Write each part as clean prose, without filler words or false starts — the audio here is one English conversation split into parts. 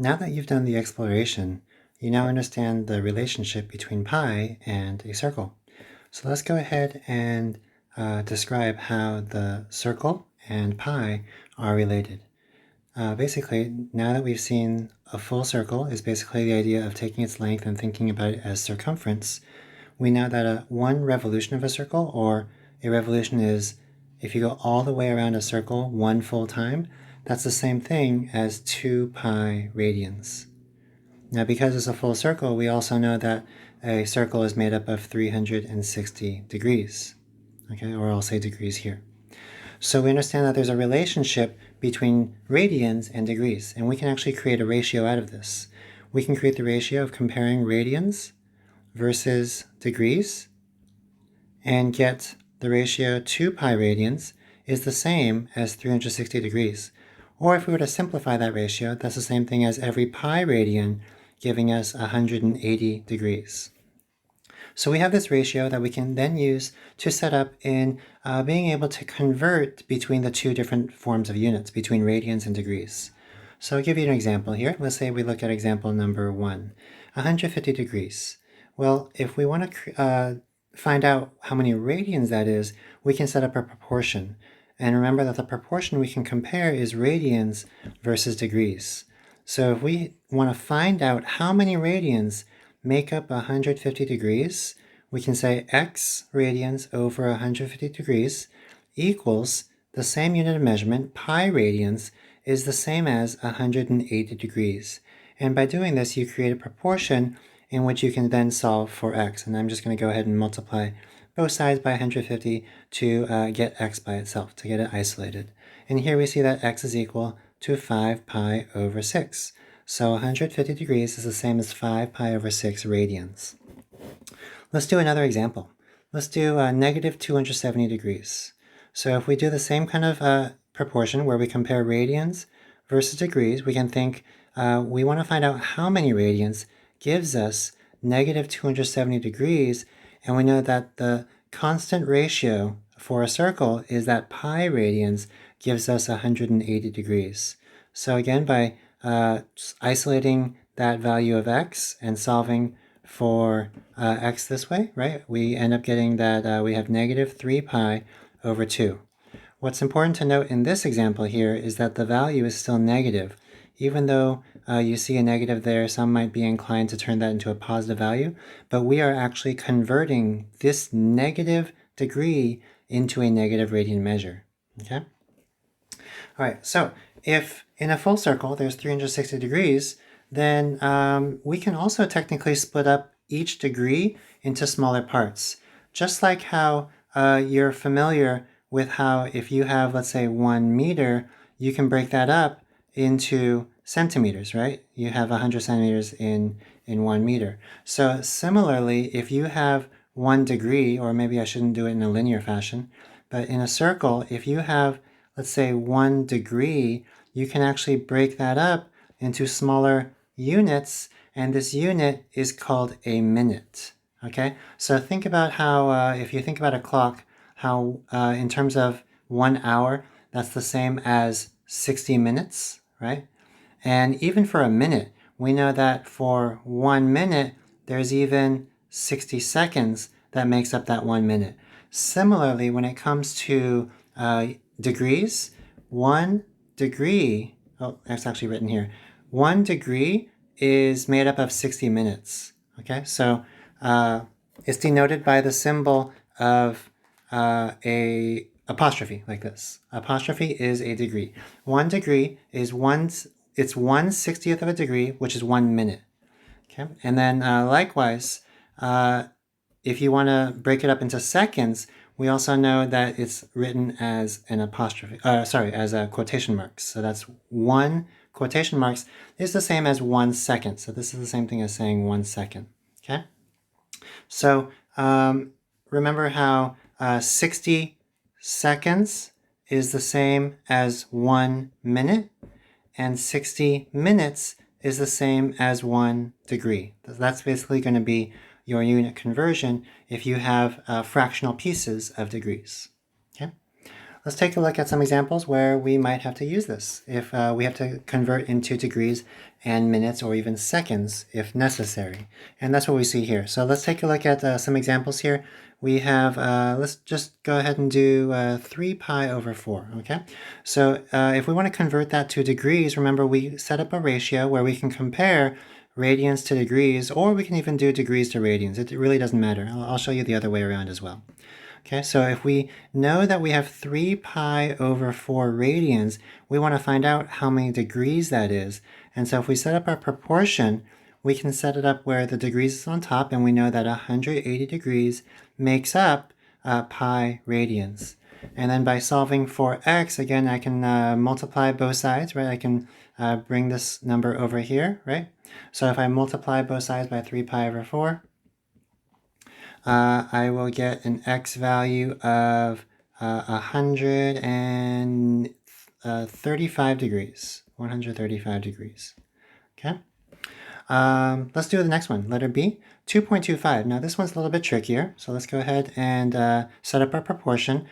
Now that you've done the exploration, you now understand the relationship between pi and a circle. So let's go ahead and describe how the circle and pi are related. Basically, now that we've seen a full circle is basically the idea of taking its length and thinking about it as circumference, we know that one revolution of a circle, or a revolution is if you go all the way around a circle one full time, that's the same thing as 2 pi radians. Now, because it's a full circle, we also know that a circle is made up of 360 degrees, okay, or I'll say degrees here. So we understand that there's a relationship between radians and degrees, and we can actually create a ratio out of this. We can create the ratio of comparing radians versus degrees and get the ratio 2 pi radians is the same as 360 degrees. Or if we were to simplify that ratio, that's the same thing as every pi radian giving us 180 degrees. So we have this ratio that we can then use to set up in being able to convert between the two different forms of units, between radians and degrees. So I'll give you an example here. Let's say we look at example number 1, 150 degrees. Well, if we want to find out how many radians that is, we can set up a proportion. And remember that the proportion we can compare is radians versus degrees. So if we want to find out how many radians make up 150 degrees, we can say x radians over 150 degrees equals the same unit of measurement, pi radians, is the same as 180 degrees. And by doing this, you create a proportion in which you can then solve for x. And I'm just going to go ahead and multiply both sides by 150 to get x by itself, to get it isolated. And here we see that x is equal to 5 pi over 6. So 150 degrees is the same as 5 pi over 6 radians. Let's do another example. Let's do negative 270 degrees. So if we do the same kind of proportion where we compare radians versus degrees, we can think we want to find out how many radians gives us negative 270 degrees, and we know that the constant ratio for a circle is that pi radians gives us 180 degrees. So again, by isolating that value of x and solving for x this way, right, we end up getting that we have negative 3 pi over 2. What's important to note in this example here is that the value is still negative. Even though you see a negative there, some might be inclined to turn that into a positive value, but we are actually converting this negative degree into a negative radian measure, okay? All right, so if in a full circle there's 360 degrees, then we can also technically split up each degree into smaller parts. Just like how you're familiar with how if you have, let's say, 1 meter, you can break that up into centimeters, right? You have 100 centimeters in 1 meter. So similarly, if you have 1 degree, or maybe I shouldn't do it in a linear fashion, but in a circle, if you have, let's say, 1 degree, you can actually break that up into smaller units, and this unit is called a minute, okay? So think about how, if you think about a clock, how in terms of 1 hour, that's the same as 60 minutes, right? And even for a minute, we know that for 1 minute, there's even 60 seconds that makes up that 1 minute. Similarly, when it comes to degrees, 1 degree, oh, that's actually written here. 1 degree is made up of 60 minutes, okay? So it's denoted by the symbol of a apostrophe like this. Apostrophe is a degree. 1 degree is it's 1/60th of a degree, which is 1 minute. Okay, and then likewise, if you want to break it up into seconds, we also know that it's written as an apostrophe. As a quotation marks. So that's 1 quotation marks is the same as 1 second. So this is the same thing as saying 1 second. Okay. So remember how 60 seconds is the same as 1 minute, and 60 minutes is the same as 1 degree. That's basically going to be your unit conversion if you have fractional pieces of degrees. Okay, let's take a look at some examples where we might have to use this if we have to convert into degrees and minutes or even seconds if necessary. And that's what we see here. So let's take a look at some examples here. We have, let's just go ahead and do 3 pi over 4, okay? So if we want to convert that to degrees, remember we set up a ratio where we can compare radians to degrees, or we can even do degrees to radians. It really doesn't matter. I'll show you the other way around as well. Okay, so if we know that we have 3 pi over 4 radians, we want to find out how many degrees that is. And so if we set up our proportion, we can set it up where the degrees is on top, and we know that 180 degrees makes up pi radians. And then by solving for x, again, I can multiply both sides, right? I can bring this number over here, right? So if I multiply both sides by 3 pi over 4, I will get an x value of 135 degrees. 135 degrees. Okay. Let's do the next one. Letter B, 2.25. Now this one's a little bit trickier. So let's go ahead and set up our proportion.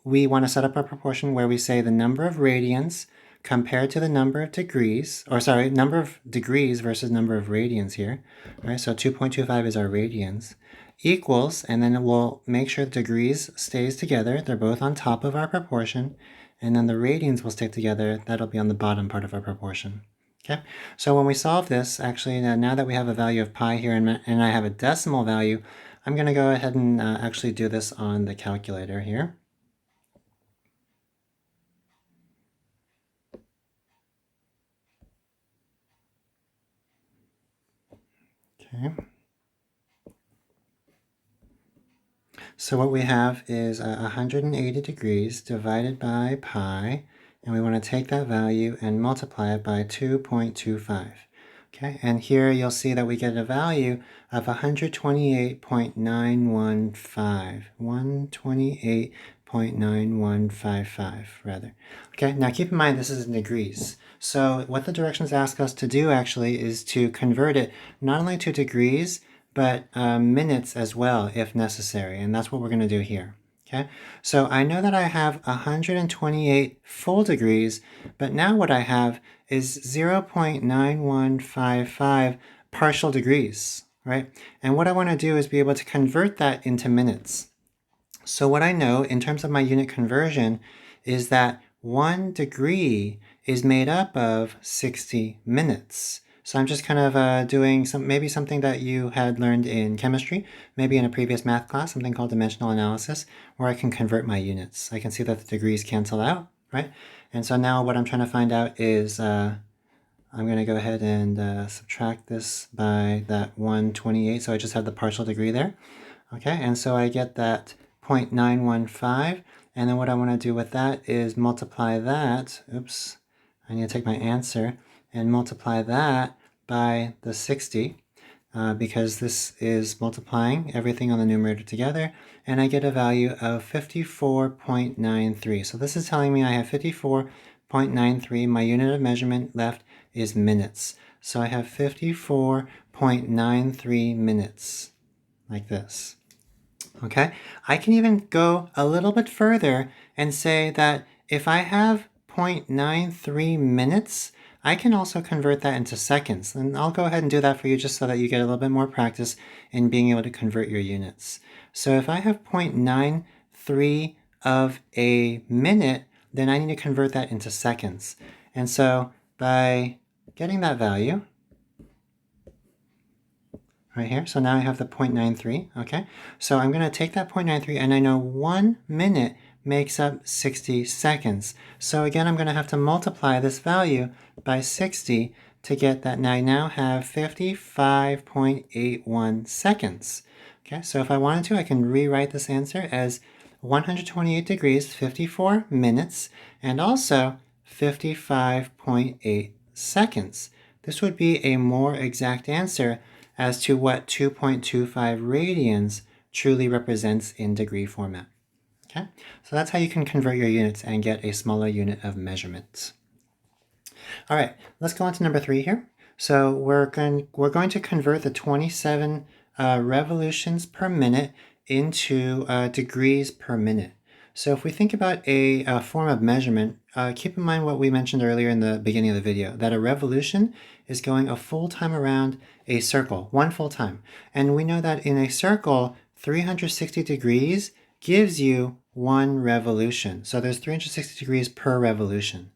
We want to set up a proportion where we say the number of radians compared to the number of degrees, or sorry, number of degrees versus number of radians here. All right, so 2.25 is our radians, equals, and then we'll make sure the degrees stays together. They're both on top of our proportion, and then the radians will stick together. That'll be on the bottom part of our proportion. Okay, so when we solve this, actually, now that we have a value of pi here and I have a decimal value, I'm going to go ahead and actually do this on the calculator here. Okay. So what we have is 180 degrees divided by pi, and we want to take that value and multiply it by 2.25. Okay, and here you'll see that we get a value of 128.915. 128.9155, rather. Okay, now keep in mind this is in degrees. So what the directions ask us to do actually is to convert it not only to degrees, but minutes as well if necessary. And that's what we're going to do here. Okay, so I know that I have 128 full degrees, but now what I have is 0.9155 partial degrees, right? And what I want to do is be able to convert that into minutes. So what I know in terms of my unit conversion is that 1 degree is made up of 60 minutes. So I'm just kind of doing maybe something that you had learned in chemistry, maybe in a previous math class, something called dimensional analysis, where I can convert my units. I can see that the degrees cancel out, right? And so now what I'm trying to find out is I'm going to go ahead and subtract this by that 128. So I just have the partial degree there. Okay, and so I get that 0.915. And then what I want to do with that is multiply that. Oops, I need to take my answer and multiply that by the 60 because this is multiplying everything on the numerator together, and I get a value of 54.93. So this is telling me I have 54.93. My unit of measurement left is minutes. So I have 54.93 minutes, like this. Okay, I can even go a little bit further and say that if I have 0.93 minutes, I can also convert that into seconds. And I'll go ahead and do that for you just so that you get a little bit more practice in being able to convert your units. So if I have 0.93 of a minute, then I need to convert that into seconds. And so by getting that value, right here. So now I have the 0.93, okay? So I'm going to take that 0.93, and I know 1 minute makes up 60 seconds. So again, I'm going to have to multiply this value by 60 to get that. Now I now have 55.81 seconds. Okay, so if I wanted to, I can rewrite this answer as 128 degrees, 54 minutes, and also 55.8 seconds. This would be a more exact answer as to what 2.25 radians truly represents in degree format. Okay, so that's how you can convert your units and get a smaller unit of measurements. All right, let's go on to number 3 here. So we're going to convert the 27 revolutions per minute into degrees per minute. So if we think about a form of measurement, keep in mind what we mentioned earlier in the beginning of the video, that a revolution is going a full time around a circle, one full time. And we know that in a circle, 360 degrees gives you one revolution. So there's 360 degrees per revolution.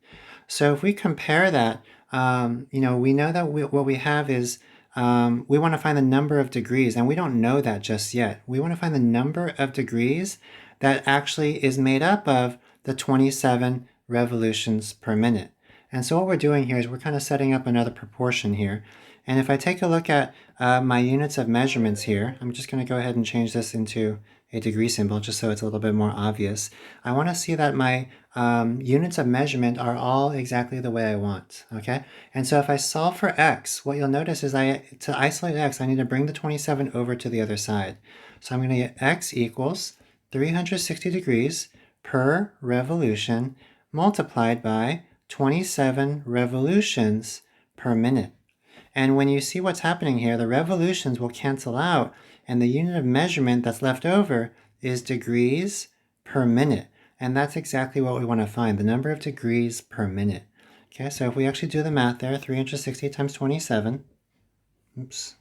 So if we compare that, we know that what we have is we want to find the number of degrees, and we don't know that just yet. We want to find the number of degrees that actually is made up of the 27 revolutions per minute. And so what we're doing here is we're kind of setting up another proportion here. And if I take a look at my units of measurements here, I'm just going to go ahead and change this into a degree symbol just so it's a little bit more obvious. I want to see that my units of measurement are all exactly the way I want, okay? And so if I solve for x, what you'll notice is to isolate x, I need to bring the 27 over to the other side. So I'm going to get x equals 360 degrees per revolution multiplied by 27 revolutions per minute. And when you see what's happening here, the revolutions will cancel out, and the unit of measurement that's left over is degrees per minute. And that's exactly what we want to find, the number of degrees per minute. Okay, so if we actually do the math there, 360 times 27, oops,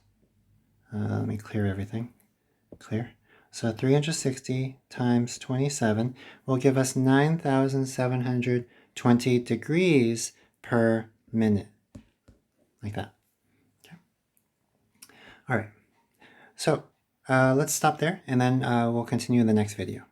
let me clear everything, clear. So 360 times 27 will give us 9,720 degrees per minute, like that. Okay. All right, so let's stop there, and then we'll continue in the next video.